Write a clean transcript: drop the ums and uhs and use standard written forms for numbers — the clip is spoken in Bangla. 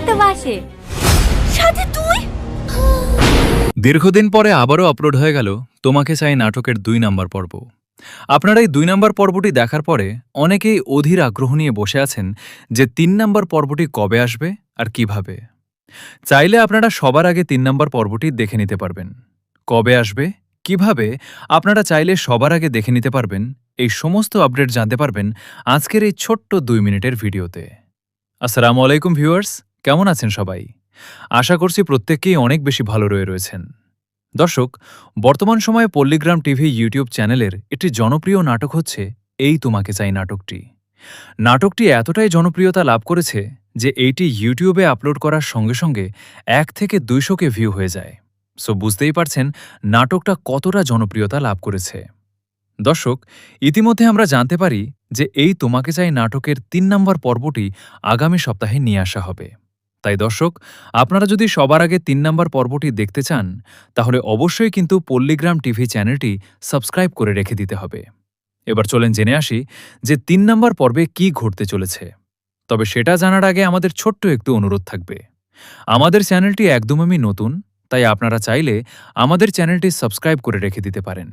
ভালোবাসে। সাথে তুই? দীর্ঘদিন পরে আবারও আপলোড হয়ে গেল তোমাকে চাই নাটকের ২ নাম্বার পর্ব। আপনারা এই ২ নাম্বার পর্বটি দেখার পরে অনেকেই অধীর আগ্রহ নিয়ে বসে আছেন যে ৩ নাম্বার পর্বটি কবে আসবে আর কিভাবে। চাইলে আপনারা সবার আগে ৩ নাম্বার পর্বটি দেখে নিতে পারবেন। কবে আসবে, কিভাবে আপনারা চাইলে সবার আগে দেখে নিতে পারবেন, এই সমস্ত আপডেট জানতে পারবেন আজকের এই ছোট্ট ২ মিনিটের ভিডিওতে। আসসালামু আলাইকুম ভিউয়ার্স, কেমন আছেন সবাই? আশা করছি প্রত্যেককেই অনেক বেশি ভালো রয়েছেন। দর্শক, বর্তমান সময়ে পল্লীগ্রাম টিভি ইউটিউব চ্যানেলের একটি জনপ্রিয় নাটক হচ্ছে এই তোমাকে চাই নাটকটি। নাটকটি এতটাই জনপ্রিয়তা লাভ করেছে যে এইটি ইউটিউবে আপলোড করার সঙ্গে সঙ্গে ১ থেকে ২০০কে ভিউ হয়ে যায়। সো বুঝতেই পারছেন নাটকটা কতটা জনপ্রিয়তা লাভ করেছে। দর্শক, ইতিমধ্যে আমরা জানতে পারি যে এই তোমাকে চাই নাটকের ৩ নম্বর পর্বটি আগামী সপ্তাহে নিয়ে আসা হবে। তাই দর্শক, আপনারা যদি সবার আগে ৩ নম্বর পর্বটি দেখতে চান তাহলে অবশ্যই কিন্তু পল্লীগ্রাম টিভি চ্যানেলটি সাবস্ক্রাইব করে রেখে দিতে হবে। এবার চলেন জেনে আসি যে ৩ নম্বর পর্বে কি ঘটতে চলেছে। তবে সেটা জানার আগে আমাদের ছোট্ট একটু অনুরোধ থাকবে। আমাদের চ্যানেলটি একদমই নতুন, তাই আপনারা চাইলে আমাদের চ্যানেলটি সাবস্ক্রাইব করে রেখে দিতে পারেন।